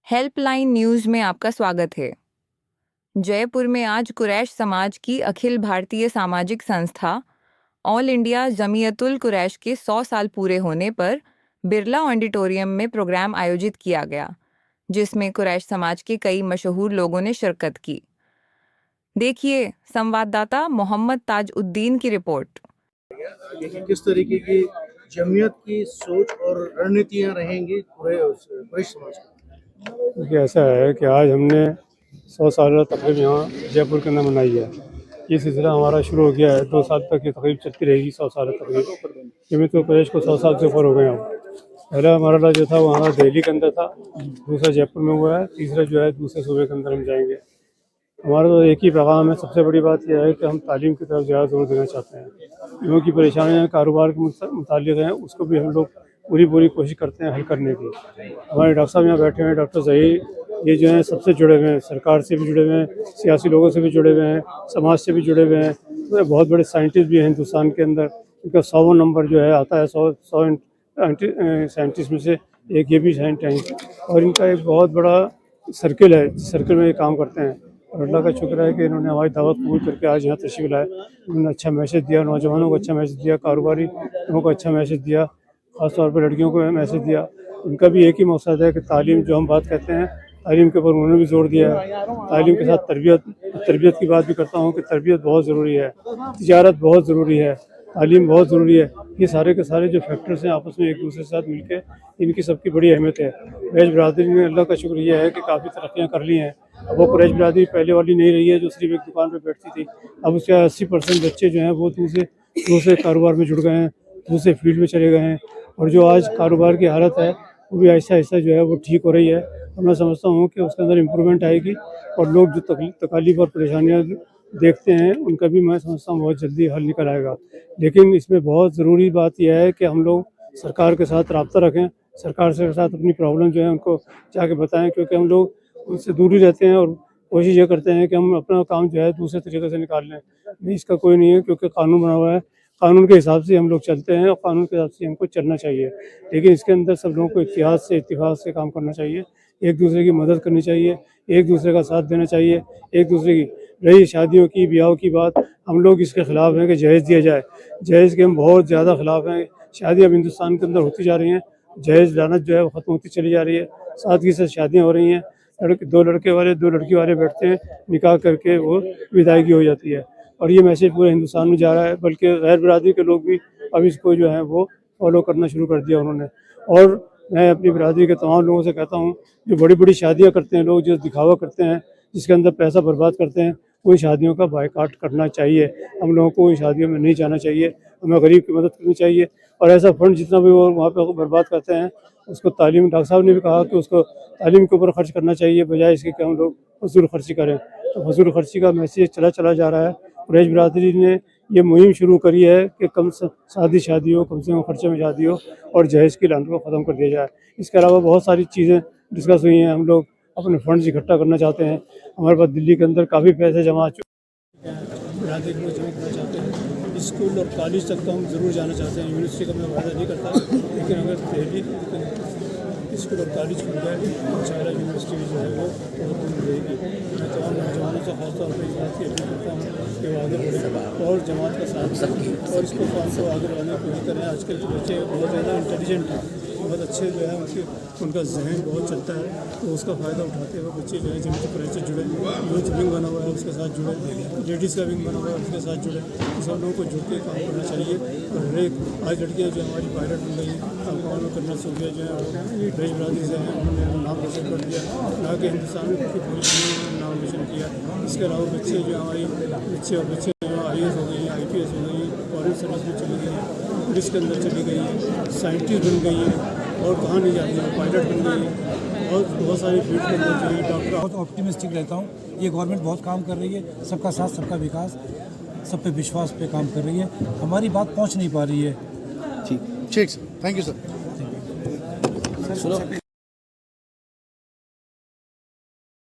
Help line news में आपका स्वागत है। जयपुर में आज कुरैश समाज की अखिल भारतीय सामाजिक संस्था ऑल इंडिया जमीयतुल कुरैश के 100 साल पूरे होने पर बिरला ऑडिटोरियम में प्रोग्राम आयोजित किया गया, जिसमें कुरैश समाज के कई मशहूर लोगों ने शिरकत की। देखिए संवाददाता मोहम्मद ताजउद्दीन की रिपोर्ट। किस तरीके की जमीयत की सोच और रणनीतियां रहेंगी कुरैश समाज की? देखिए ऐसा है कि आज हमने 100 साल तकरीब यहाँ जयपुर के अंदर मनाई है। ये सिलसिला हमारा शुरू हो गया है, 2 साल तक ये तकरीब चलती रहेगी। 100 साल तकरीब जमीयत कुरैश को 100 साल से ऊपर हो गए हैं। पहला हमारा जो था वहाँ दिल्ली के अंदर था, दूसरा जयपुर में हुआ है, तीसरा जो है दूसरे सूबे के अंदर हम जाएंगे। हमारा तो एक ही पैगाम है। सबसे बड़ी बात यह है कि हम तालीम की तरफ ज़्यादा जोर देना चाहते हैं। लोगों की परेशानियाँ कारोबार के मुतालिक हैं, उसको भी हम लोग पूरी कोशिश करते हैं हल करने की। हमारे डॉक्टर साहब यहाँ बैठे हुए हैं, डॉक्टर ज़हीर, ये जो हैं सबसे जुड़े हुए हैं, सरकार से भी जुड़े हुए हैं, सियासी लोगों से भी जुड़े हुए हैं, समाज से भी जुड़े हुए हैं। तो बहुत बड़े साइंटिस्ट भी हैं हिंदुस्तान के अंदर। इनका 100वां नंबर जो है आता है 100 साइंटिस्ट में से एक ये भी साइंटिस्ट हैं। और इनका एक बहुत बड़ा सर्किल है, जिस सर्किल में ये काम करते हैं। और अल्लाह का शुक्र है कि इन्होंने हमारी दावत कबूल करके आज यहाँ तशरीफ़ लाए। उन्होंने अच्छा मैसेज दिया, नौजवानों को अच्छा मैसेज दिया, कारोबारी लोगों को अच्छा मैसेज दिया, ख़ासतौर पर लड़कियों को मैसेज दिया। उनका भी एक ही मकसद है कि तालीम जो हम बात कहते हैं, तालीम के ऊपर उन्होंने भी जोर दिया है। तालीम के साथ तरबियत की बात भी करता हूँ कि तरबियत बहुत ज़रूरी है, तिजारत बहुत ज़रूरी है, तालीम बहुत ज़रूरी है। ये सारे के सारे जो फैक्टर्स हैं आपस में एक दूसरे के साथ मिलकर इनकी सबकी बड़ी अहमियत है। कुरैश बिरादरी ने अल्लाह का शुक्र यह है कि काफ़ी तरक्कियाँ कर ली हैं। अब वो कुरैश बिरादरी पहले वाली नहीं रही है जो सिर्फ एक दुकान पर बैठती थी। अब उसके 80% बच्चे जो हैं वो दूसरे कारोबार में जुड़ गए हैं, दूसरे फील्ड में चले गए हैं। और जो आज कारोबार की हालत है वो भी आहिस्ता आहिस्ता जो है वो ठीक हो रही है। और मैं समझता हूँ कि उसके अंदर इम्प्रूवमेंट आएगी और लोग जो तकलीफ और परेशानियाँ देखते हैं उनका भी मैं समझता हूँ बहुत जल्दी हल निकल आएगा। लेकिन इसमें बहुत ज़रूरी बात यह है कि हम लोग सरकार के साथ रब्ता रखें, सरकार के साथ अपनी प्रॉब्लम जो है उनको जाके बताएं, क्योंकि हम लोग उनसे दूर ही रहते हैं और कोशिश ये करते हैं कि हम अपना काम जो है दूसरे तरीके से निकाल लें। नहीं, इसका कोई नहीं है, क्योंकि कानून बना हुआ है, कानून के हिसाब से हम लोग चलते हैं और कानून के हिसाब से हमको चलना चाहिए। लेकिन इसके अंदर सब लोगों को इत्तिफाक से काम करना चाहिए, एक दूसरे की मदद करनी चाहिए, एक दूसरे का साथ देना चाहिए, एक दूसरे की। रही शादियों की, ब्याहों की बात, हम लोग इसके ख़िलाफ़ हैं कि जहेज़ दिया जाए। जहेज़ के हम बहुत ज़्यादा ख़िलाफ़ हैं। शादियाँ अब हिंदुस्तान के अंदर होती जा रही हैं, जहेज़ लानत जो है वो ख़त्म होती चली जा रही है। सादगी से शादियाँ हो रही हैं, दो लड़के वाले दो लड़की वाले बैठते हैं, निकाह करके वो विदायगी हो जाती है। और ये मैसेज पूरे हिंदुस्तान में जा रहा है, बल्कि गैर बिरादरी के लोग भी अब इसको जो है वो फॉलो करना शुरू कर दिया उन्होंने। और मैं अपनी बिरादरी के तमाम लोगों से कहता हूँ, जो बड़ी बड़ी शादियाँ करते हैं लोग, जो दिखावा करते हैं, जिसके अंदर पैसा बर्बाद करते हैं, उन शादियों का बायकॉट करना चाहिए। हम लोगों को उन शादियों में नहीं जाना चाहिए, हमें गरीब की मदद करनी चाहिए। और ऐसा फंड जितना भी वो वहाँ पर बर्बाद करते हैं, उसको तालीम, डॉक्टर साहब ने भी कहा कि उसको तालीम के ऊपर खर्च करना चाहिए, बजाय इसके कि हम लोग फजूल खर्ची करें। तो फजूल खर्ची का मैसेज चला जा रहा है। कुरैश बिरादरी ने ये मुहिम शुरू करी है कि कम शादी हो, कम से कम खर्चे में शादी हो और जहेज़ की लानत को ख़त्म कर दिया जाए। इसके अलावा बहुत सारी चीज़ें डिस्कस हुई हैं। हम लोग अपने फंड्स इकट्ठा करना चाहते हैं। हमारे पास दिल्ली के अंदर काफ़ी पैसे जमा चुके हैं, बिरादरी को जमा करना चाहते हैं। स्कूल और कॉलेज तक तो हम ज़रूर जाना चाहते हैं। यूनिवर्सिटी का मैं वादा नहीं करता, लेकिन अगर दिल्ली स्कूल और कॉलेज खुल जाए तो शायद यूनिवर्सिटी जो है वो बहुत दूर रहेगी। मैं तमाम नौजवानों से खासतौर पर इस बात की अपील करता हूँ कि वो आगे बढ़ें और जमात का साथ दें और इसको काम को आगे बढ़ाने की कोशिश करें। आजकल के बच्चे बहुत ज़्यादा इंटेलिजेंट हैं, बहुत अच्छे जो है उनका जहन बहुत चलता है, तो उसका फ़ायदा उठाते हुए बच्चे जो है जमीयत कुरैश से जुड़े, यूथ विंग बना हुआ है उसके साथ जुड़े, लेडीज़ का विंग बना हुआ है उसके साथ जुड़े। तो सब लोगों को जुड़ के काम करना चाहिए। और हर एक आज लड़कियाँ जो हमारी पायलट बन गई, अफगान करना सूख गया, जो है कुरैश बिरादरी से हैं, उन्होंने नाम रोशन कर दिया, ना कि हिंदुस्तान में पूरी दुनिया में नाम रोशन किया। इसके अलावा बच्चे जो हमारी बच्चे जो IAS हो गई, IPS हो गई, फॉरेन सर्विस में चली गई, पुलिस के अंदर चली गई है, साइंटिस्ट बन गई है, और कहाँ नहीं जाती है, पायलट बन गई है, और बहुत सारी फील्ड के अंदर जो है डॉक्टर। बहुत ऑप्टिमिस्टिक रहता हूँ। ये गवर्नमेंट बहुत काम कर रही है, सबका साथ सबका विकास, सब पे विश्वास पे काम कर रही है। हमारी बात पहुँच नहीं पा रही है। ठीक सर, थैंक यू सर।